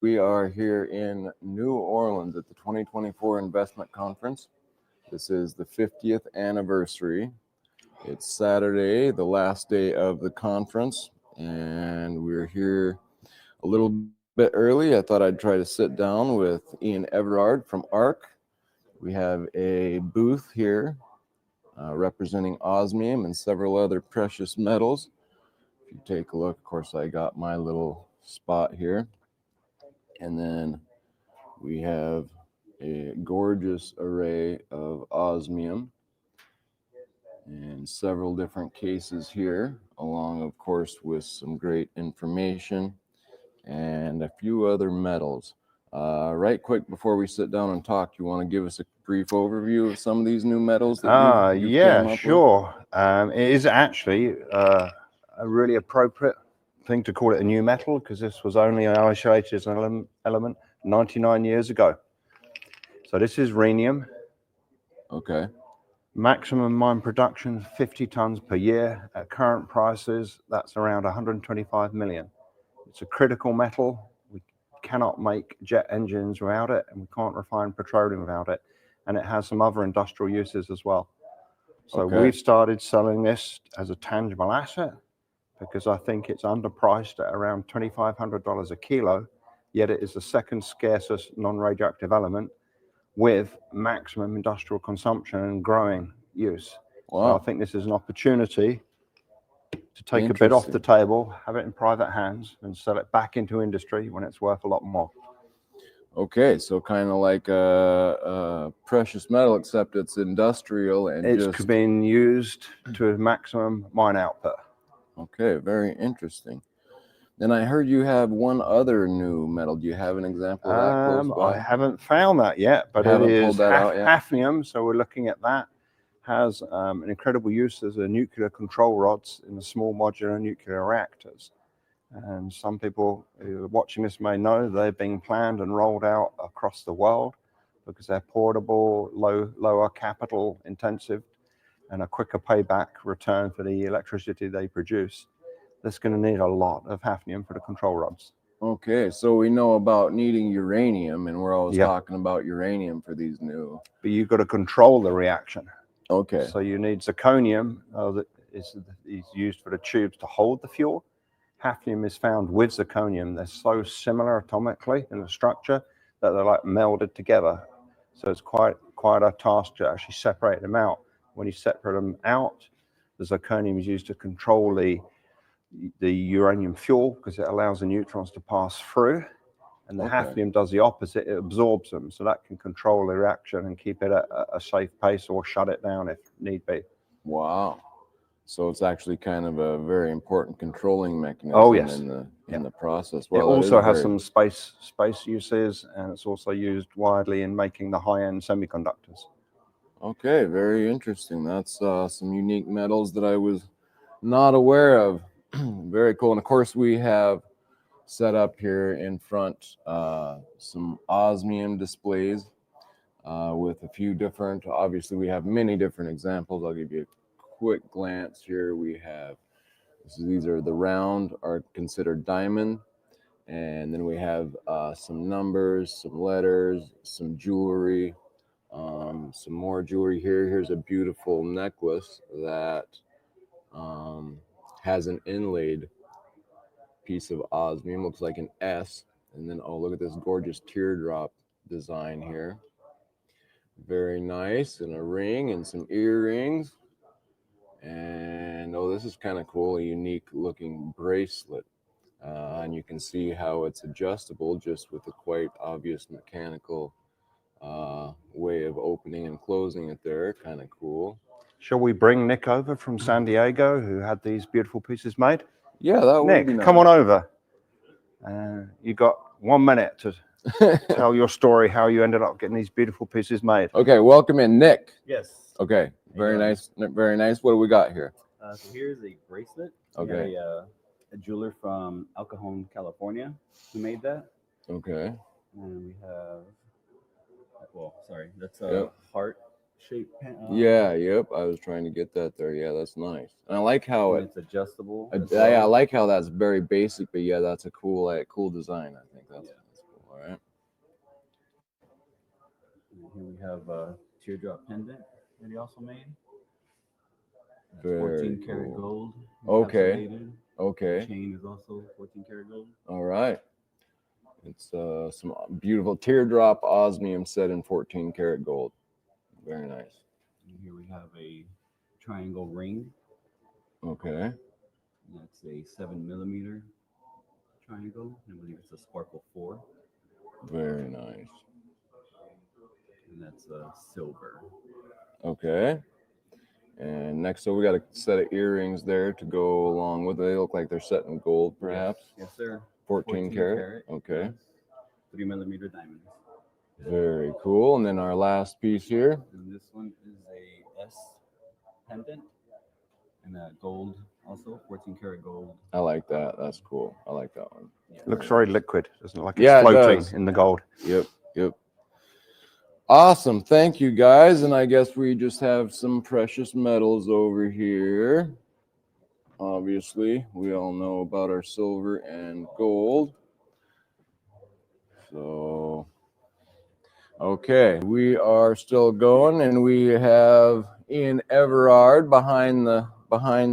We are here in New Orleans at the 2024 Investment Conference. This is the 50th anniversary. It's Saturday, the last day of the conference, and we're here a little bit early. I thought I'd try to sit down with Everard from ARC. We have a booth here representing osmium and several other precious metals. If you take a look, of course, I got my little spot here. And then we have a gorgeous array of osmium and several different cases here, along, of course, with some great information and a few other metals. Right quick before we sit down and talk, you want to give us a brief overview of some of these new metals that you've come up sure. It is actually a really appropriate thing to call it a new metal, because this was only isolated as an element 99 years ago. So this is rhenium. Okay. Maximum mine production 50 tons per year. At current prices, that's around 125 million. It's a critical metal. We cannot make jet engines without it, and we can't refine petroleum without it. And it has some other industrial uses as well. So we've started selling this as a tangible asset, because I think it's underpriced at around $2,500 a kilo, yet it is the second scarcest non-radioactive element with maximum industrial consumption and growing use. Wow. So I think this is an opportunity to take a bit off the table, have it in private hands, and sell it back into industry when it's worth a lot more. Okay, so kind of like a precious metal, except it's industrial and it's being used to a maximum mine output. Okay, very interesting. Then I heard you have one other new metal. Do you have an example of that close by? I haven't found that yet, but it is hafnium, so we're looking at that. Has an incredible use as a nuclear control rods in the small modular nuclear reactors. And some people who are watching this may know they're being planned and rolled out across the world because they're portable, lower capital intensive, and a quicker payback return for the electricity they produce. That's going to need a lot of hafnium for the control rods. Okay, so we know about needing uranium, and we're always talking about uranium for these new. But you've got to control the reaction. Okay. So you need zirconium that is used for the tubes to hold the fuel. Hafnium is found with zirconium. They're so similar atomically in the structure that they're like melded together. So it's quite a task to actually separate them out. When you separate them out, the zirconium is used to control the uranium fuel, because it allows the neutrons to pass through, and the hafnium does the opposite. It absorbs them, so that can control the reaction and keep it at a safe pace or shut it down if need be. Wow. So it's actually kind of a very important controlling mechanism in the process. Well, it also has some space uses, and it's also used widely in making the high-end semiconductors. Okay, very interesting. That's some unique metals that I was not aware of. Very cool. And of course, we have set up here in front some osmium displays with a few different, obviously we have many different examples. I'll give you a quick glance here. We have, these are the round, are considered diamond. And then we have some numbers, some letters, some jewelry, some more jewelry here. Here's a beautiful necklace that has an inlaid piece of osmium, looks like an S. And then, oh, look at this gorgeous teardrop design here. Very nice. And a ring and some earrings. And, oh, this is kind of cool, a unique looking bracelet. And you can see how it's adjustable just with a quite obvious mechanical way of opening and closing it there. Kind of cool. Shall we bring Nick over from San Diego, who had these beautiful pieces made? Yeah, that would be nice. Nick, come on over. You got 1 minute to tell your story, how you ended up getting these beautiful pieces made. Okay, welcome in, Nick. Yes. Okay, very nice, very nice. What do we got here? So here's a bracelet. Okay. A jeweler from El Cajon, California, who made that. Okay. And we have, that's a heart-shaped pen. Yep. I was trying to get that there. Yeah, that's nice. And I like how it's adjustable. I like how that's very basic, but yeah, that's a cool design. I think that's cool. All right. And here we have a teardrop pendant that he also made. That's Very 14 karat cool. gold. Okay. Encapsulated. Okay. Chain is also 14 karat gold. All right. It's some beautiful teardrop osmium set in 14 karat gold. Very nice. And here we have a triangle ring. Okay. That's a 7mm triangle. I believe it's a sparkle 4. Very nice. And that's silver. Okay. And next, so we got a set of earrings there to go along with it. They look like they're set in gold, perhaps. Yes, sir. 14 karat. Okay. Yes. 3mm diamonds. Very cool. And then our last piece here. And this one is a S pendant. And gold, also 14 karat gold. I like that. That's cool. I like that one. Yeah. Looks very liquid, doesn't it? Like Yeah, it's it floating does. in the gold. Yep. Yep. Awesome. Thank you, guys. And I guess we just have some precious metals over here. Obviously, we all know about our silver and gold. So, okay, we are still going, and we have Ian Everard behind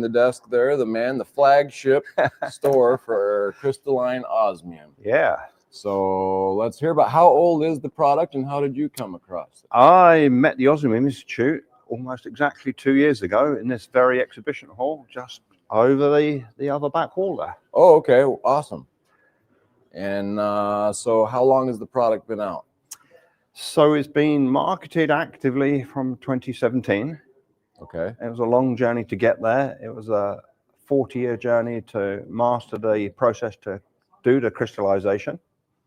the desk there, the flagship store for crystalline osmium. Yeah. So let's hear about how old is the product and how did you come across it? I met the Osmium Institute almost exactly 2 years ago in this very exhibition hall, just over the other back wall there. Oh, okay, awesome. And so how long has the product been out? So it's been marketed actively from 2017. Okay. It was a long journey to get there. It was a 40-year journey to master the process to do the crystallization.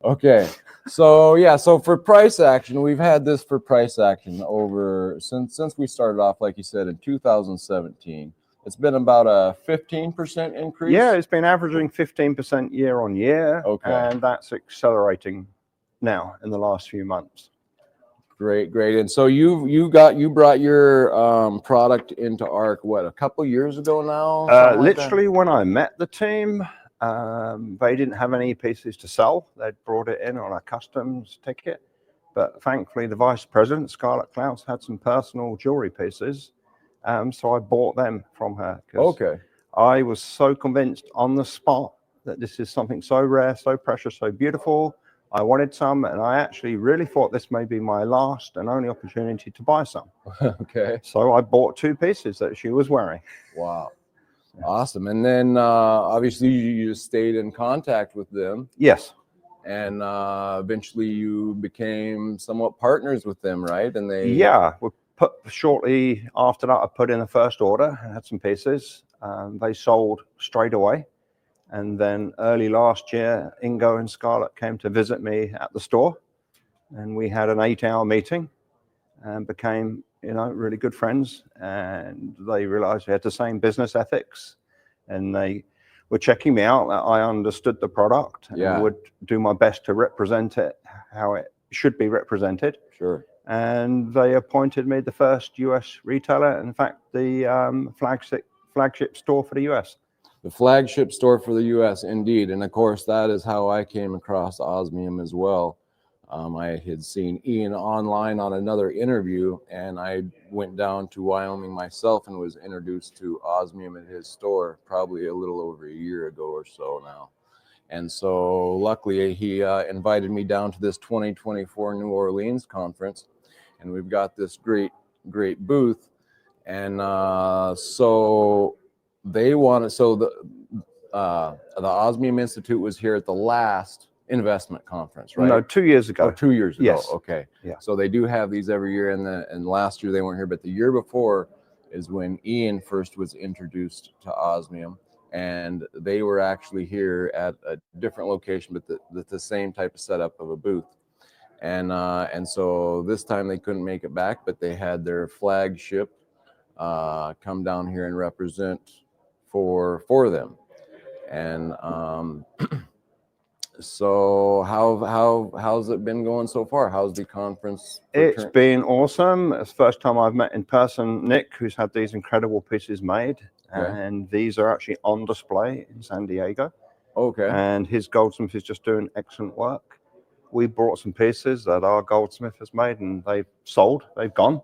Okay. So yeah, so for price action, we've had this for price action over since we started off, like you said, in 2017. It's been about a 15% increase. Yeah, it's been averaging 15% year on year. Okay. And that's accelerating now in the last few months. Great, great. And so you brought your product into ARC a couple years ago now? Something like Literally when I met the team, they didn't have any pieces to sell. They'd brought it in on a customs ticket. But thankfully, the vice president, Scarlett Klaus, had some personal jewelry pieces. So I bought them from her. Okay. I was so convinced on the spot that this is something so rare, so precious, so beautiful. I wanted some, and I actually really thought this may be my last and only opportunity to buy some. Okay. So I bought 2 pieces that she was wearing. Wow. Awesome. And then obviously you just stayed in contact with them. Yes. And eventually you became somewhat partners with them, right? And they... Yeah. Shortly after that, I put in the first order and had some pieces. They sold straight away. And then early last year, Ingo and Scarlett came to visit me at the store. And we had an 8-hour meeting and became, really good friends. And they realized we had the same business ethics. And they were checking me out, that I understood the product and would do my best to represent it how it should be represented. Sure. And they appointed me the first US retailer, in fact, the flagship store for the US. The flagship store for the US, indeed. And of course, that is how I came across Osmium as well. I had seen Ian online on another interview, and I went down to Wyoming myself and was introduced to Osmium at his store probably a little over a year ago or so now. And so luckily he invited me down to this 2024 New Orleans conference, and we've got this great booth. And so they wanted, so the Osmium Institute was here at the last investment conference, right? No, 2 years ago. Oh, 2 years ago. Yes. Okay. Yeah. So they do have these every year, and last year they weren't here, but the year before is when Ian first was introduced to Osmium, and they were actually here at a different location, but the same type of setup of a booth. And so this time they couldn't make it back, but they had their flagship come down here and represent for them. And so how's it been going so far? How's the conference? It's been awesome. It's the first time I've met in person Nick, who's had these incredible pieces made. Okay. And these are actually on display in San Diego. Okay. And his goldsmith is just doing excellent work. we brought some pieces that our goldsmith has made, and they've sold. They've gone.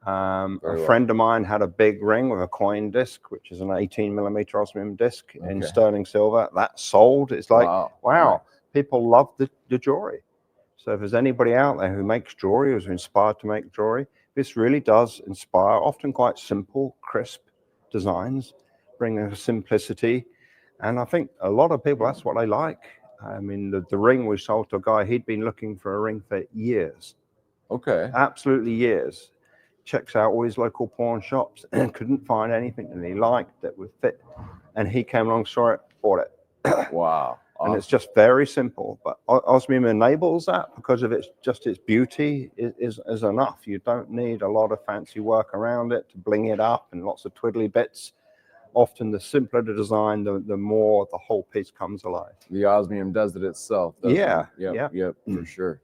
A friend of mine had a big ring with a coin disc, which is an 18 millimeter osmium disc in sterling silver. That sold. It's like, wow, people love the jewelry. So if there's anybody out there who makes jewelry, who's inspired to make jewelry, this really does inspire often quite simple, crisp designs, bring a simplicity. And I think a lot of people, that's what they like. I mean, the ring we sold to a guy, he'd been looking for a ring for years. Okay. Absolutely years. Checks out all his local pawn shops and couldn't find anything that he liked that would fit. And he came along, saw it, bought it. Wow. Awesome. And it's just very simple. But Osmium enables that because of its beauty is enough. You don't need a lot of fancy work around it to bling it up and lots of twiddly bits. Often the simpler the design, the more the whole piece comes alive. The osmium does it itself, doesn't it? Yep, for sure.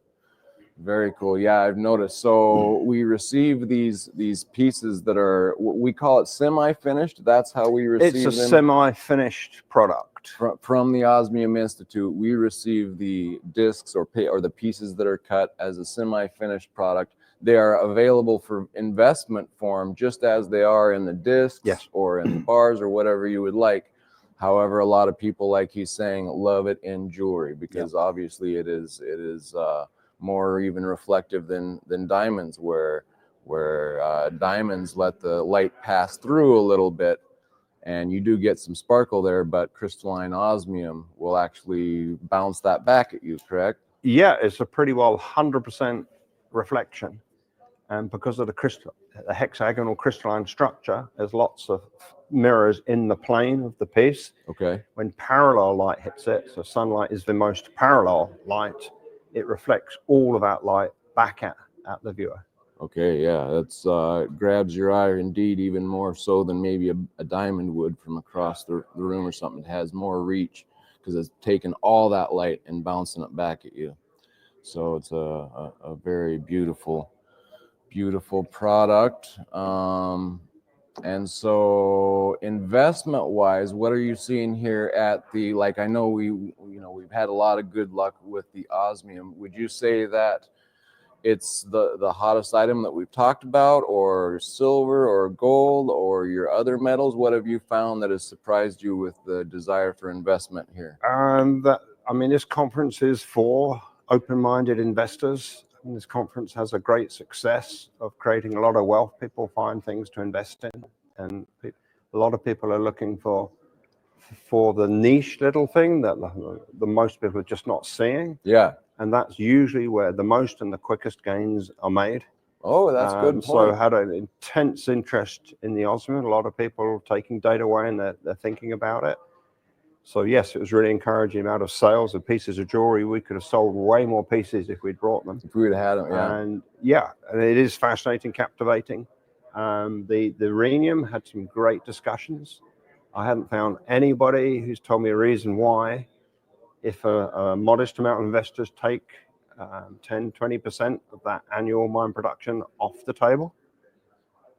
Very cool. Yeah, I've noticed. So we receive these pieces that are, we call it semi-finished. That's how we receive them. It's a semi-finished product. From the Osmium Institute, we receive the discs or the pieces that are cut as a semi-finished product. They are available for investment form, just as they are in the discs or in the bars or whatever you would like. However, a lot of people, like he's saying, love it in jewelry because obviously it is more even reflective than diamonds, where diamonds let the light pass through a little bit, and you do get some sparkle there, but crystalline osmium will actually bounce that back at you, correct? Yeah, it's a pretty well 100% reflection. And because of the hexagonal crystalline structure, there's lots of mirrors in the plane of the piece. Okay. When parallel light hits it, so sunlight is the most parallel light, it reflects all of that light back at the viewer. Okay, yeah, that's grabs your eye indeed, even more so than maybe a diamond would from across the room or something. It has more reach because it's taking all that light and bouncing it back at you. So it's a very beautiful product. And so investment wise, what are you seeing here at the, like, I know we've had a lot of good luck with the osmium. Would you say that it's the hottest item that we've talked about, or silver or gold or your other metals? What have you found that has surprised you with the desire for investment here? This conference is for open-minded investors. And this conference has a great success of creating a lot of wealth. People find things to invest in, and a lot of people are looking for the niche little thing that the most people are just not seeing. Yeah. And that's usually where the most and the quickest gains are made. Oh, that's good point. So I had an intense interest in the osmium. A lot of people taking data away and they're thinking about it. So yes, it was really encouraging amount of sales of pieces of jewelry. We could have sold way more pieces if we'd brought them. If we would have had them, yeah. And it is fascinating, captivating. The rhenium had some great discussions. I haven't found anybody who's told me a reason why, if a modest amount of investors take 10-20% of that annual mine production off the table,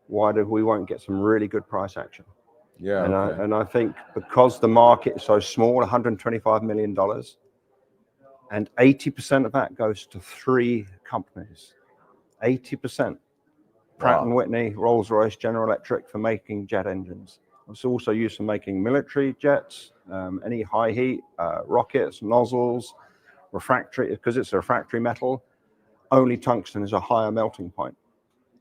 why we won't get some really good price action. Yeah. And I think because the market is so small, $125 million, and 80% of that goes to 3 companies. 80%. Pratt & Whitney, Rolls-Royce, General Electric for making jet engines. It's also used for making military jets, any high heat, rockets, nozzles, refractory, because it's a refractory metal. Only tungsten is a higher melting point.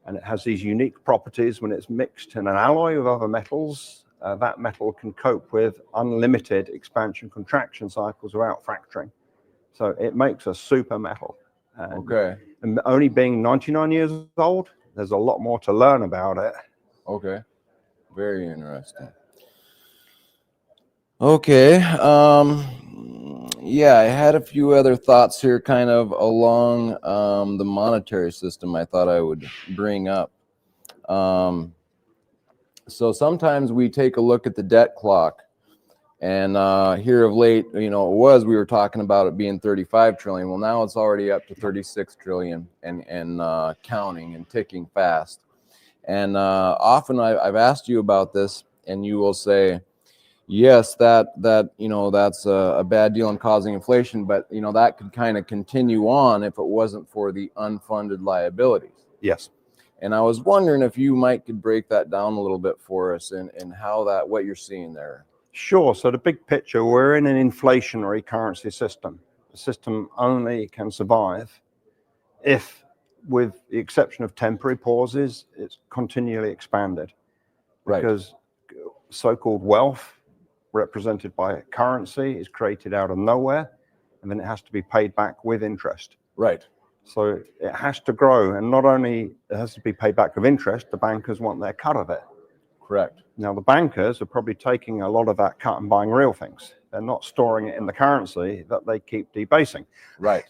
And it has these unique properties when it's mixed in an alloy with other metals. That metal can cope with unlimited expansion contraction cycles without fracturing. So it makes a super metal. And only being 99 years old, there's a lot more to learn about it. Okay. Very interesting. Okay. Yeah, I had a few other thoughts here kind of along the monetary system I thought I would bring up. So sometimes we take a look at the debt clock, and here of late, we were talking about it being 35 trillion. Well, now it's already up to 36 trillion and counting and ticking fast. And often I've asked you about this, and you will say, Yes, that that's a bad deal in causing inflation, but that could kind of continue on if it wasn't for the unfunded liabilities. Yes. And I was wondering if you could break that down a little bit for us and how what you're seeing there. Sure. So the big picture, we're in an inflationary currency system. The system only can survive if, with the exception of temporary pauses, it's continually expanded. Right. Because so-called wealth, represented by currency, is created out of nowhere, and then it has to be paid back with interest. Right. So it has to grow, and not only it has to be paid back with interest, the bankers want their cut of it. Correct. Now, the bankers are probably taking a lot of that cut and buying real things. They're not storing it in the currency that they keep debasing. Right.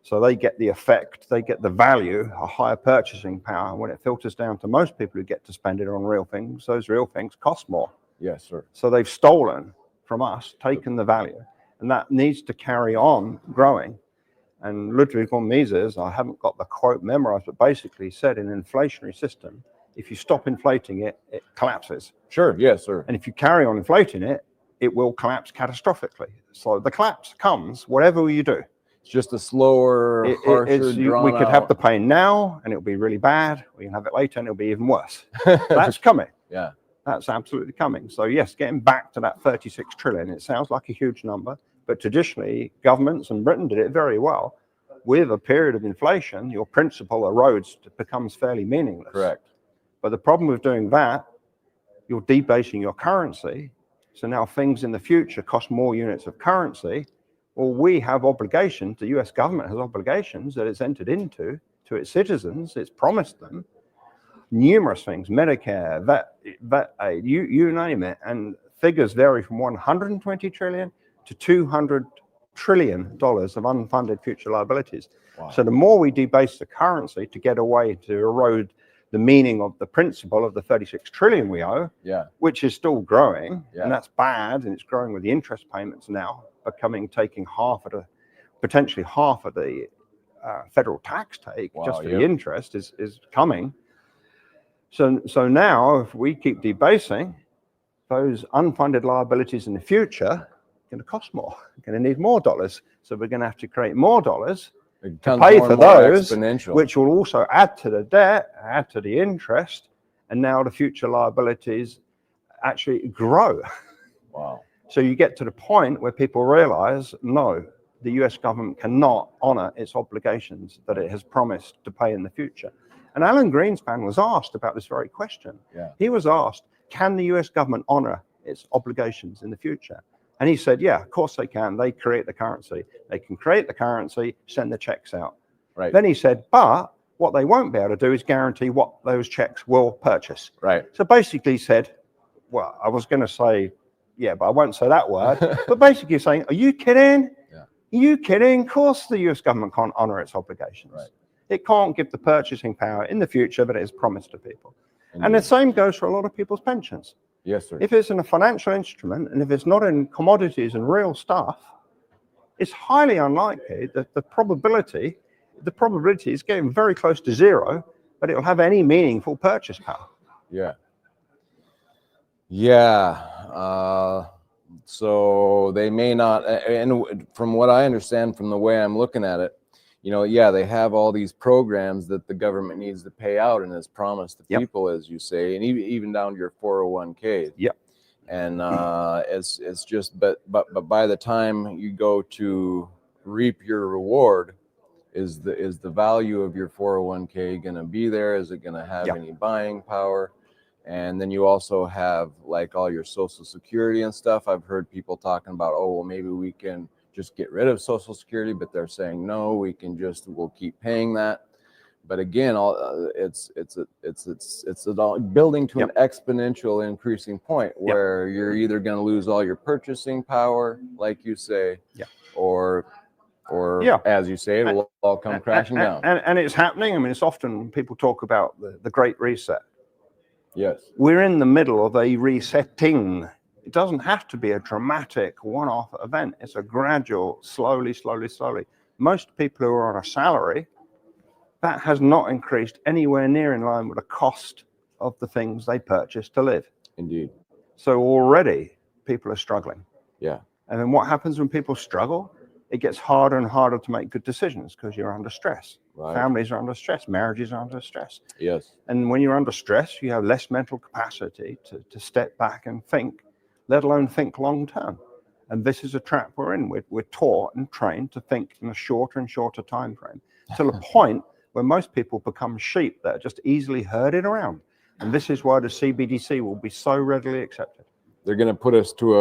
So they get the effect, they get the value, a higher purchasing power. When it filters down to most people who get to spend it on real things, those real things cost more. Yes, sir. So they've stolen from us, taken the value, and that needs to carry on growing. And Ludwig von Mises, I haven't got the quote memorized, but basically said in an inflationary system, if you stop inflating it, it collapses. Sure. Yes, sir. And if you carry on inflating it, it will collapse catastrophically. So the collapse comes whatever you do. It's just a slower, harsher, we could have the pain now and it'll be really bad. We can have it later and it'll be even worse. That's coming. Yeah. That's absolutely coming. So yes, getting back to that 36 trillion, it sounds like a huge number, but traditionally governments, and Britain did it very well, with a period of inflation, your principal erodes, it becomes fairly meaningless. Correct. But the problem with doing that, you're debasing your currency. So now things in the future cost more units of currency. Well, we have obligations, the US government has obligations that it's entered into to its citizens, it's promised them numerous things, Medicare, vet aid, you name it, and figures vary from 120 trillion to 200 trillion dollars of unfunded future liabilities. Wow. So the more we debase the currency to get away to erode the meaning of the principle of the 36 trillion we owe, which is still growing, and that's bad, and it's growing with the interest payments now taking potentially half of the federal tax take. Wow, just for the interest is coming. So now if we keep debasing, those unfunded liabilities in the future are going to cost more, going to need more dollars. So we're going to have to create more dollars to pay for those, which will also add to the debt, add to the interest, and now the future liabilities actually grow. Wow. So you get to the point where people realize, no, the US government cannot honor its obligations that it has promised to pay in the future. And Alan Greenspan was asked about this very question. He was asked, can the US government honor its obligations in the future? And he said, yeah, of course they can. They create the currency. They can create the currency, send the checks out. Right. Then he said, but what they won't be able to do is guarantee what those checks will purchase. Right. So basically he said, well, I was going to say, yeah, but I won't say that word. But basically saying, are you kidding? Yeah. Are you kidding? Of course the US government can't honor its obligations. Right. It can't give the purchasing power in the future that it has promised to people. Indeed. And the same goes for a lot of people's pensions. Yes, sir. If it's in a financial instrument and if it's not in commodities and real stuff, it's highly unlikely that the probability is getting very close to zero, but it'll have any meaningful purchase power. Yeah. Yeah. So they may not, and from what I understand from the way I'm looking at it, they have all these programs that the government needs to pay out and has promised the people, as you say, and even down to your 401k. Yep. And it's just, but by the time you go to reap your reward, is the value of your 401k going to be there? Is it going to have any buying power? And then you also have like all your Social Security and stuff. I've heard people talking about, oh, well, maybe we can just get rid of Social Security, but they're saying no, we'll keep paying that. But again, it's all building to an exponential increasing point where you're either going to lose all your purchasing power, like you say, or as you say, it will all come crashing down. And it's happening. I mean, it's often people talk about the Great Reset. Yes. We're in the middle of a resetting. It doesn't have to be a dramatic one-off event. It's a gradual, slowly. Most people who are on a salary, that has not increased anywhere near in line with the cost of the things they purchase to live. Indeed. So already people are struggling. Yeah. And then what happens when people struggle? It gets harder and harder to make good decisions because you're under stress. Right. Families are under stress. Marriages are under stress. Yes. And when you're under stress, you have less mental capacity to step back and think, let alone think long term. And this is a trap we're in. We're taught and trained to think in a shorter and shorter time frame to the point where most people become sheep that are just easily herded around. And this is why the CBDC will be so readily accepted. They're going to put us to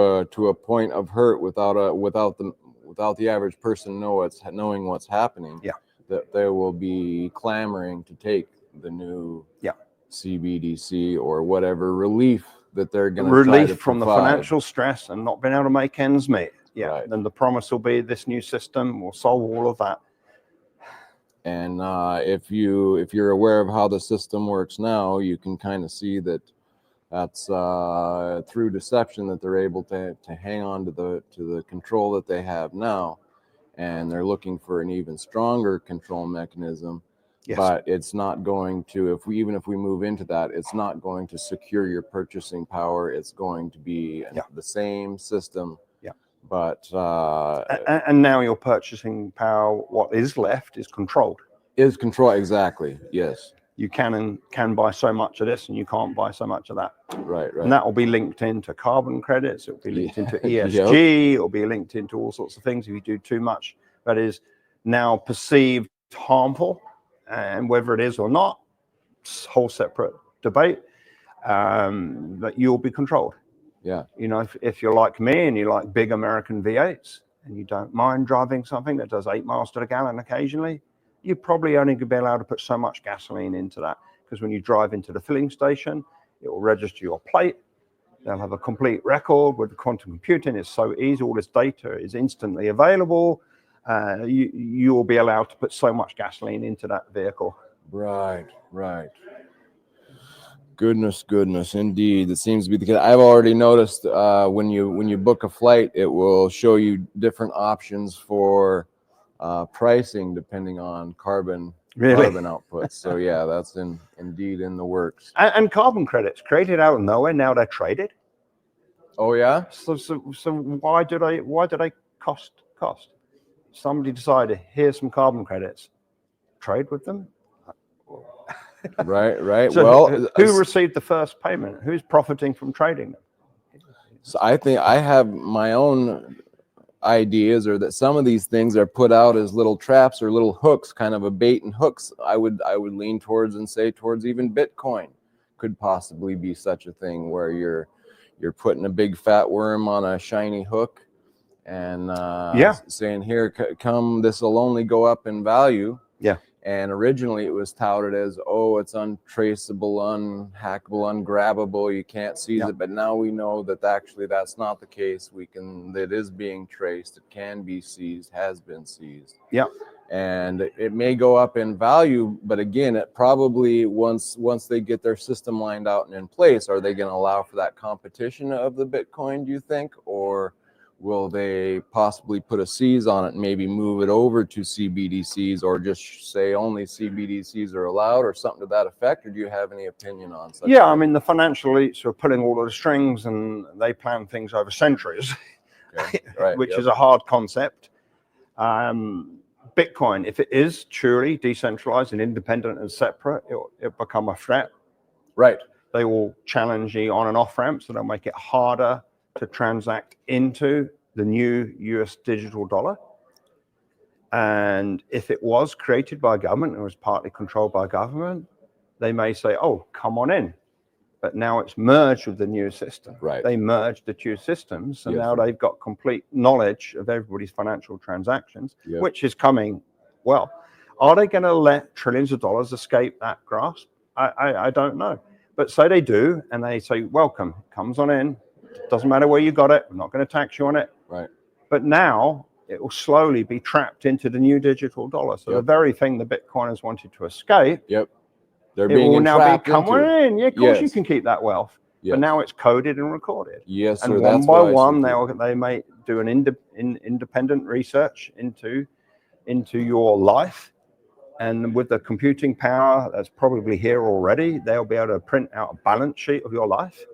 a point of hurt without the average person knowing what's happening. Yeah. That they will be clamoring to take the new CBDC or whatever relief that they're going to relief from the financial stress and not being able to make ends meet. Yeah. Right. Then the promise will be this new system will solve all of that. And if you're aware of how the system works now, you can kind of see that that's through deception that they're able to hang on to the control that they have now, and they're looking for an even stronger control mechanism. Yes. But it's not going to, even if we move into that, it's not going to secure your purchasing power. It's going to be the same system. Yeah. But and now your purchasing power, what is left, is controlled. Is control, exactly. Yes. You can buy so much of this and you can't buy so much of that. Right. And that will be linked into carbon credits. It will be linked into ESG. It will be linked into all sorts of things. If you do too much that is now perceived harmful, and whether it is or not, it's a whole separate debate, that you'll be controlled. Yeah. You know, if you're like me and you like big American V8s and you don't mind driving something that does 8 miles to the gallon occasionally, you're probably only going to be allowed to put so much gasoline into that, because when you drive into the filling station, it will register your plate. They'll have a complete record. With quantum computing, it's so easy. All this data is instantly available. You will be allowed to put so much gasoline into that vehicle. Right. Goodness, indeed. It seems to be the case. I've already noticed when you book a flight, it will show you different options for pricing depending on carbon outputs. So yeah, that's indeed in the works. And carbon credits created out of nowhere. Now they're traded. Oh yeah. So why do they cost? Somebody decided, here's some carbon credits, trade with them. Right. So well, who received the first payment? Who's profiting from trading them? So I think I have my own ideas, or that some of these things are put out as little traps or little hooks, kind of a bait and hooks. I would lean towards and say towards even Bitcoin could possibly be such a thing, where you're putting a big fat worm on a shiny hook and saying, here, come, this will only go up in value. Yeah. And originally it was touted as, it's untraceable, unhackable, ungrabbable, you can't seize it. But now we know that actually that's not the case. It is being traced, it can be seized, has been seized. Yeah. And it may go up in value, but again, it probably once they get their system lined out and in place, are they going to allow for that competition of the Bitcoin, do you think? Or will they possibly put a seize on it and maybe move it over to CBDCs, or just say only CBDCs are allowed, or something to that effect? Or do you have any opinion on such? Yeah, I mean, the financial elites are pulling all of the strings, and they plan things over centuries, right, which is a hard concept. Bitcoin, if it is truly decentralized and independent and separate, it'll become a threat. Right. They will challenge the on and off ramps, so they'll make it harder to transact into the new US digital dollar. And if it was created by government and was partly controlled by government, they may say, come on in. But now it's merged with the new system. Right. They merged the two systems, and now they've got complete knowledge of everybody's financial transactions, which is coming. Well, are they going to let trillions of dollars escape that grasp? I don't know. But say they do, and they say, welcome, comes on in. Doesn't matter where you got it. We're not going to tax you on it. Right. But now it will slowly be trapped into the new digital dollar. So the very thing the Bitcoiners wanted to escape. Yep. They're being will now be come in. Yeah, of course you Yes. can keep that wealth. Yes. But now it's coded and recorded. Yes, and sir. one That's by what I one, see too. they may do an independent research into your life. And with the computing power that's probably here already, they'll be able to print out a balance sheet of your life.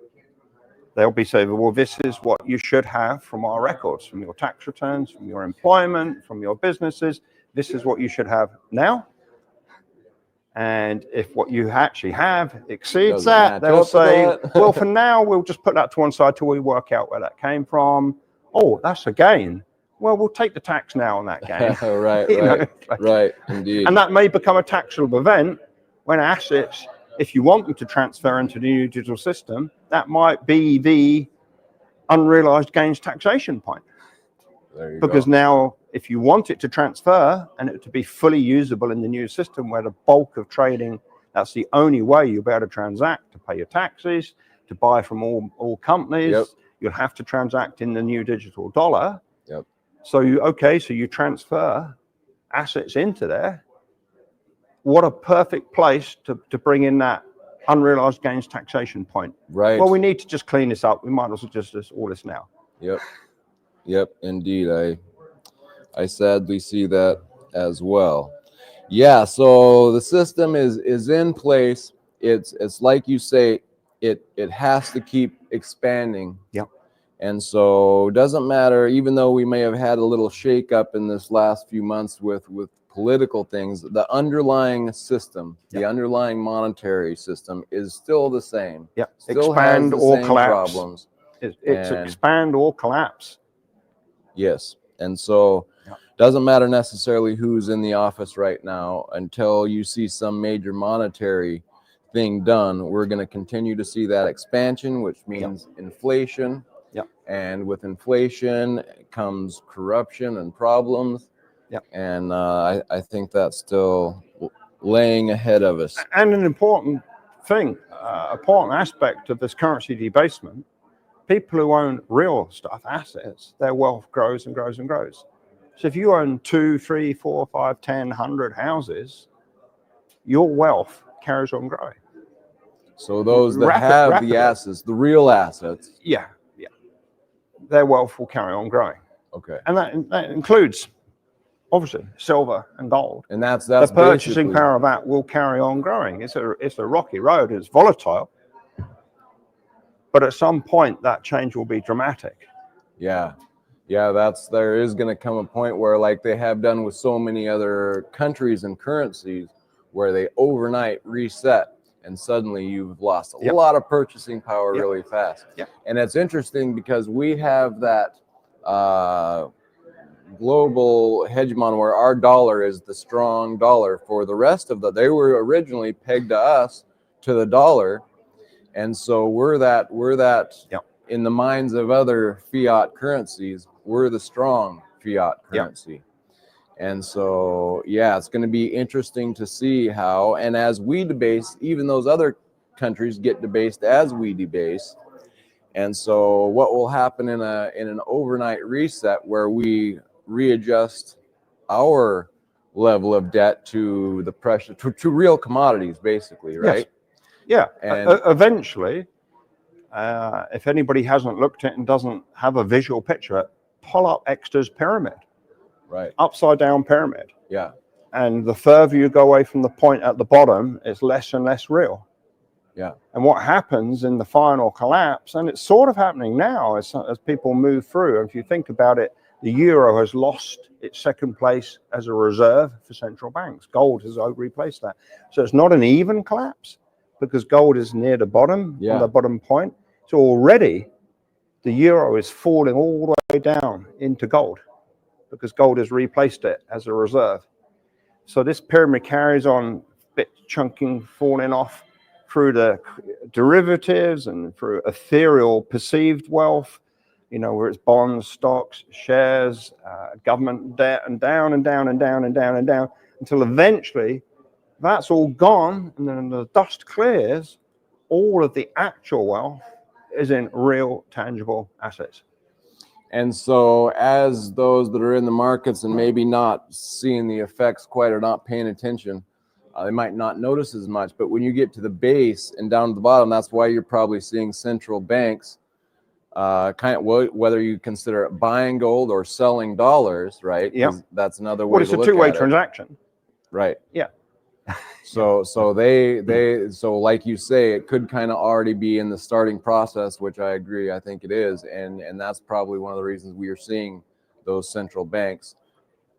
they'll be saying, well, this is what you should have from our records, from your tax returns, from your employment, from your businesses. This is what you should have now. And if what you actually have exceeds Doesn't that, match they'll up to say, that. well, for now, we'll just put that to one side till we work out where that came from. Oh, that's a gain. Well, we'll take the tax now on that gain. Right, You know, right, right, indeed. and that may become a taxable event when assets, if you want them to transfer into the new digital system, that might be the unrealized gains taxation point. There you Because go. now, if you want it to transfer and it to be fully usable in the new system where the bulk of trading, that's the only way you'll be able to transact, to pay your taxes, to buy from all companies. Yep. You'll have to transact in the new digital dollar. Yep. So you transfer assets into there. What a perfect place to bring in that unrealized gains taxation point. Right. Well, we need to just clean this up. We might as well just do all this now. Yep. Yep, indeed. I sadly see that as well. Yeah, so the system is in place. It's like you say, it has to keep expanding. Yep. And so it doesn't matter, even though we may have had a little shakeup in this last few months with political things, the underlying system, the underlying monetary system is still the same. Yep. Still Expand has the or same collapse. problems. It's And- expand or collapse. Yes. And so doesn't matter necessarily who's in the office right now until you see some major monetary thing done. We're going to continue to see that expansion, which means inflation. Yep. And with inflation comes corruption and problems. Yep. And I think that's still laying ahead of us. And an important thing, important aspect of this currency debasement, people who own real stuff, assets, their wealth grows and grows and grows. So if you own 2, 3, 4, 5, 10, 100 houses, your wealth carries on growing. So those that have rapidly. the assets, the real assets. Yeah. Their wealth will carry on growing. Okay. And that includes, obviously, silver and gold. And that's the purchasing basically power of that will carry on growing. It's a rocky road. It's volatile. But at some point, that change will be dramatic. Yeah, there is going to come a point where, like they have done with so many other countries and currencies, where they overnight reset and suddenly you've lost a lot of purchasing power really fast. And it's interesting because we have that global hegemon where our dollar is the strong dollar for the rest of they were originally pegged to us, to the dollar. And so we're that in the minds of other fiat currencies, we're the strong fiat currency. And so, it's going to be interesting to see how, and as we debase, even those other countries get debased as we debase. And so what will happen in an overnight reset where we readjust our level of debt to the pressure, to real commodities, basically, right? Yes. Yeah, And eventually, if anybody hasn't looked at it and doesn't have a visual picture, pull up Exeter's pyramid. Right. Upside down pyramid. Yeah. And the further you go away from the point at the bottom, it's less and less real. Yeah. And what happens in the final collapse, and it's sort of happening now as people move through. And if you think about it, the euro has lost its second place as a reserve for central banks. Gold has replaced that. So it's not an even collapse because gold is near the bottom, on the bottom point. So already the euro is falling all the way down into gold, because gold has replaced it as a reserve. So this pyramid carries on, bit chunking, falling off through the derivatives and through ethereal perceived wealth, where it's bonds, stocks, shares, government debt, and down and down and down and down and down, until eventually that's all gone. And then the dust clears, all of the actual wealth is in real tangible assets. And so as those that are in the markets and maybe not seeing the effects quite or not paying attention, they might not notice as much. But when you get to the base and down to the bottom, that's why you're probably seeing central banks whether you consider it buying gold or selling dollars, right? Yeah. That's another way Well, it's a two-way transaction. Right. Yeah. So so like you say, it could kind of already be in the starting process, which I agree. I think it is, and that's probably one of the reasons we are seeing those central banks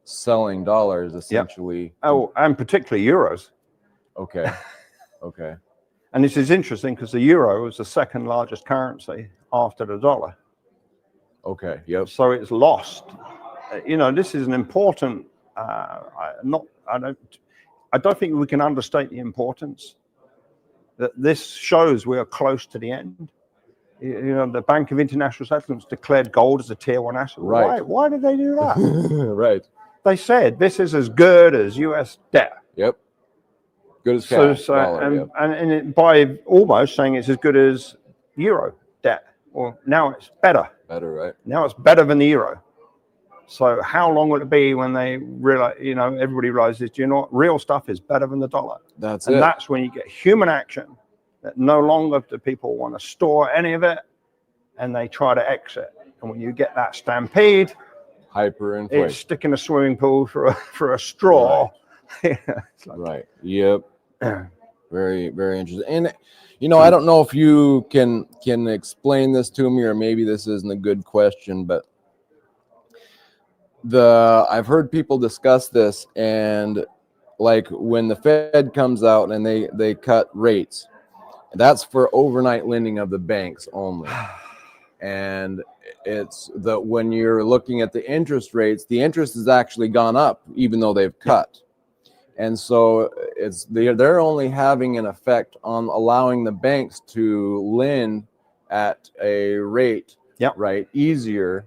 selling dollars essentially. Oh, and particularly euros. Okay. Okay. And this is interesting because the euro is the second largest currency after the dollar. Okay. Yep. So it's lost. This is an important. I don't think we can understate the importance that this shows we are close to the end. The Bank of International Settlements declared gold as a tier 1 asset. Right. Why did they do that? Right. They said this is as good as US debt. Yep. Good as cash. By almost saying it's as good as euro debt. Well, now it's better. Better, right? Now it's better than the euro. So how long will it be when they realize, everybody realizes, real stuff is better than the dollar. That's and that's when you get human action, that no longer do people want to store any of it, and they try to exit. And when you get that stampede, hyperinflation. It's sticking a swimming pool for a straw. Right. Right. Yep. Very, very interesting. And I don't know if you can explain this to me, or maybe this isn't a good question, but I've heard people discuss this, and like when the Fed comes out and they cut rates, that's for overnight lending of the banks only. And it's when you're looking at the interest rates, the interest has actually gone up even though they've cut. And so they're only having an effect on allowing the banks to lend at a rate, right, easier.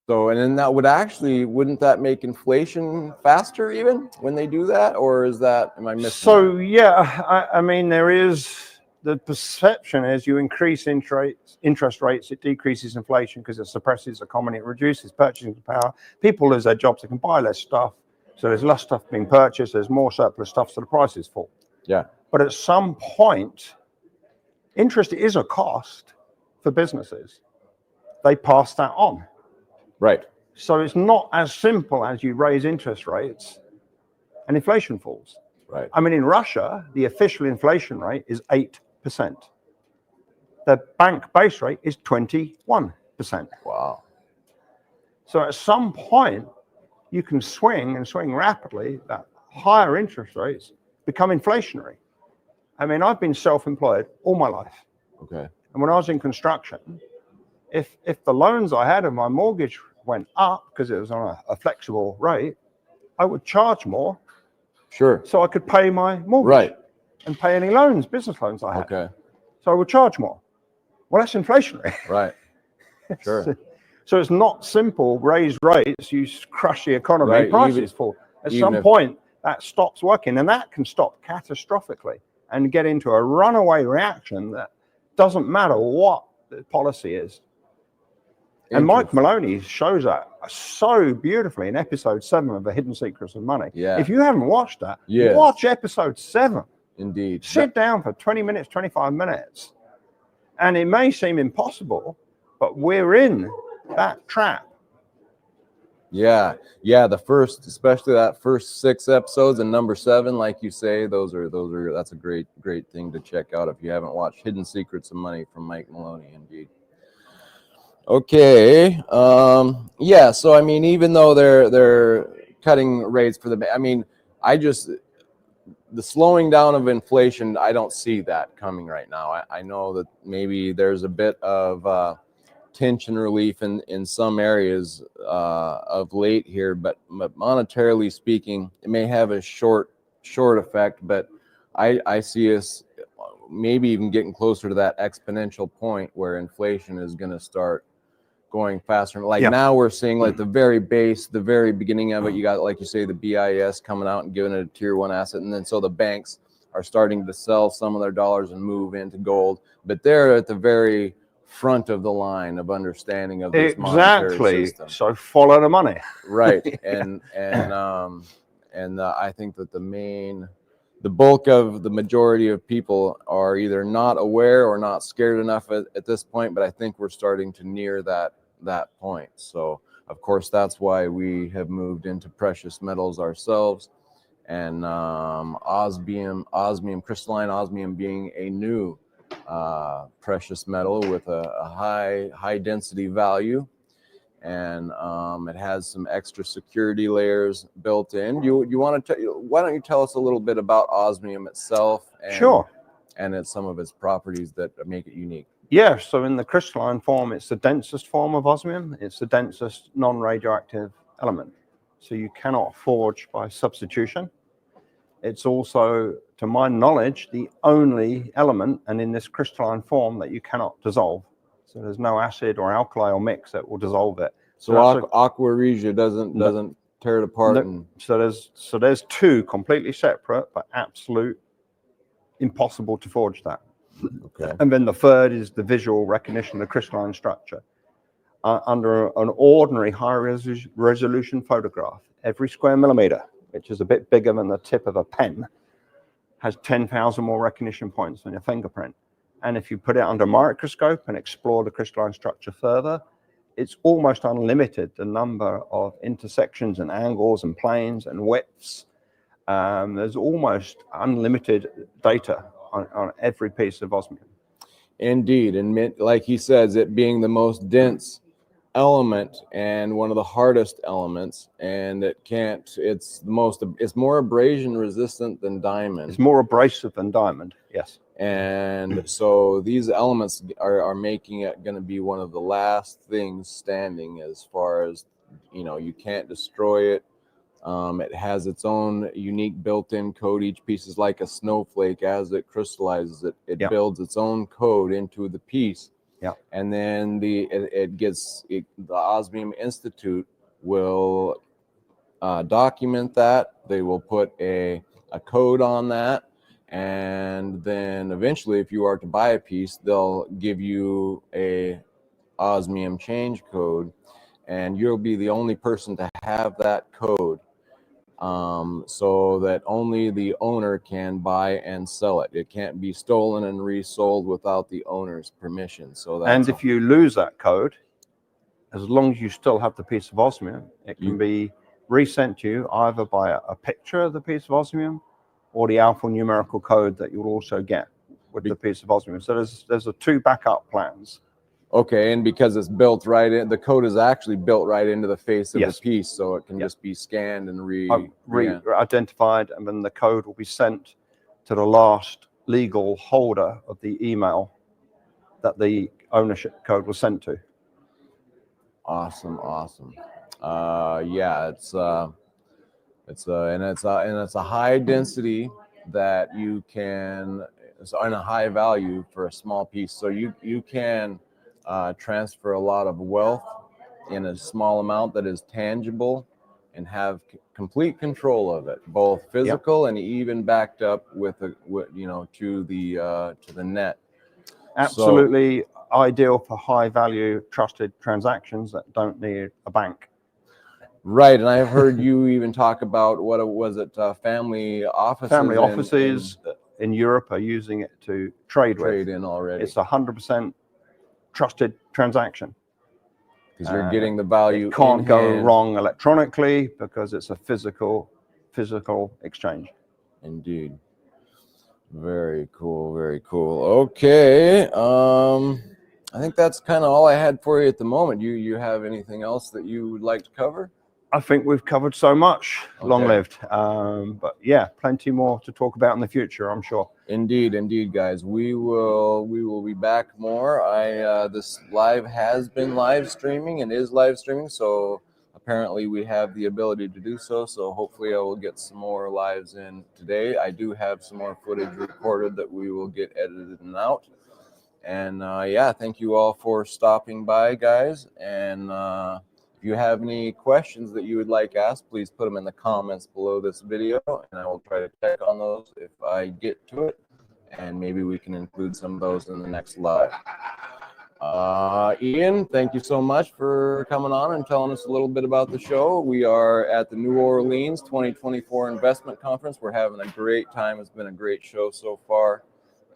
So, and then wouldn't that make inflation faster even when they do that? Or am I missing? So, yeah, I mean, there is the perception is you increase interest rates, it decreases inflation because it suppresses the economy, it reduces purchasing power. People lose their jobs, they can buy less stuff. So there's less stuff being purchased, there's more surplus stuff, so the prices fall. Yeah. But at some point, interest is a cost for businesses. They pass that on. Right. So it's not as simple as you raise interest rates and inflation falls. Right. I mean, in Russia, the official inflation rate is 8%. The bank base rate is 21%. Wow. So at some point, you can swing rapidly, that higher interest rates become inflationary. I mean, I've been self-employed all my life. Okay. And when I was in construction, if the loans I had and my mortgage went up because it was on a flexible rate, I would charge more. Sure. So I could pay my mortgage. Right. And pay any business loans I had. Okay. So I would charge more. Well, that's inflationary. Right. Sure. So it's not simple, raise rates, you crush the economy, right. prices fall. At some point, that stops working, and that can stop catastrophically and get into a runaway reaction that doesn't matter what the policy is. And Mike Maloney shows that so beautifully in episode 7 of The Hidden Secrets of Money. Yeah. If you haven't watched that, watch episode 7. Indeed. Sit down for 20 minutes, 25 minutes. And it may seem impossible, but we're in that trap. Yeah. Especially that first 6 episodes and number 7, like you say, that's a great thing to check out if you haven't watched Hidden Secrets of Money from Mike Maloney. Indeed. Okay. Yeah. So I mean, even though they're cutting rates for the slowing down of inflation, I don't see that coming right now. I know that maybe there's a bit of tension relief in some areas of late here, but monetarily speaking, it may have a short effect. But I see us maybe even getting closer to that exponential point where inflation is going to start going faster. Now we're seeing like the very beginning of it. You got, like you say, the BIS coming out and giving it a tier 1 asset. And then so the banks are starting to sell some of their dollars and move into gold. But they're at the very front of the line of understanding of this monetary system. So follow the money. Right. And I think that the bulk of the majority of people are either not aware or not scared enough at this point, but I think we're starting to near that point. So of course, that's why we have moved into precious metals ourselves. and crystalline osmium being a new precious metal with a high density value, and it has some extra security layers built in. You want to why don't you tell us a little bit about osmium itself and Sure. some of its properties that make it unique? Yeah, so in the crystalline form, it's the densest form of osmium. It's the densest non-radioactive element. So you cannot forge by substitution. It's also, to my knowledge, the only element, and in this crystalline form, that you cannot dissolve. So there's no acid or alkali or mix that will dissolve it. So aqua regia doesn't tear it apart. So there's two completely separate, but absolute impossible to forge that. Okay. And then the third is the visual recognition of the crystalline structure. Under an ordinary high-resolution photograph, every square millimeter, which is a bit bigger than the tip of a pen, has 10,000 more recognition points than your fingerprint. And if you put it under a microscope and explore the crystalline structure further, it's almost unlimited, the number of intersections and angles and planes and widths. There's almost unlimited data on every piece of osmium. Indeed, and like he says, it being the most dense element and one of the hardest elements, and it's more abrasion resistant than diamond. It's more abrasive than diamond, yes. And so these elements are making it going to be one of the last things standing, as far as, you can't destroy it. It has its own unique built-in code. Each piece is like a snowflake. As it crystallizes, it builds its own code into the piece. Yeah. And then the Osmium Institute will document that. They will put a code on that, and then eventually, if you are to buy a piece, they'll give you a osmium change code, and you'll be the only person to have that code, so that only the owner can buy and sell it. It can't be stolen and resold without the owner's permission. So that's if you lose that code, as long as you still have the piece of osmium, it can be resent to you either by a picture of the piece of osmium or the alphanumerical code that you'll also get with the piece of osmium. So there's two backup plans. Okay, and because it's built right in, the code is actually built right into the face of the piece, so it can just be scanned and identified, and then the code will be sent to the last legal holder of the email that the ownership code was sent to. Awesome. Yeah, it's a high density that you can, and a high value for a small piece. So you can transfer a lot of wealth in a small amount that is tangible, and have complete control of it, both physical and even backed up to the net. Absolutely ideal for high value trusted transactions that don't need a bank. Right, and I've heard you even talk about family offices. Family offices in Europe are using it to trade in already. It's 100% trusted transaction. Because you're getting the value. It can't go wrong electronically because it's a physical exchange. Indeed. Very cool. Okay. I think that's kind of all I had for you at the moment. You have anything else that you would like to cover? I think we've covered so much. Okay. Long lived. But yeah, plenty more to talk about in the future, I'm sure. Indeed, guys. We will be back more. This live has been live streaming and is live streaming, so apparently we have the ability to do so. So hopefully I will get some more lives in today. I do have some more footage recorded that we will get edited and out. And thank you all for stopping by, guys. And if you have any questions that you would like asked, please put them in the comments below this video, and I will try to check on those if I get to it, and maybe we can include some of those in the next live. Ian, thank you so much for coming on and telling us a little bit about the show. We are at the New Orleans 2024 Investment Conference. We're having a great time. It's been a great show so far,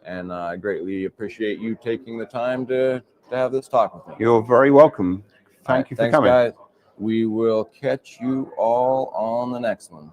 and I greatly appreciate you taking the time to have this talk with me. You're very welcome. Thank you for coming. Thanks, guys. We will catch you all on the next one.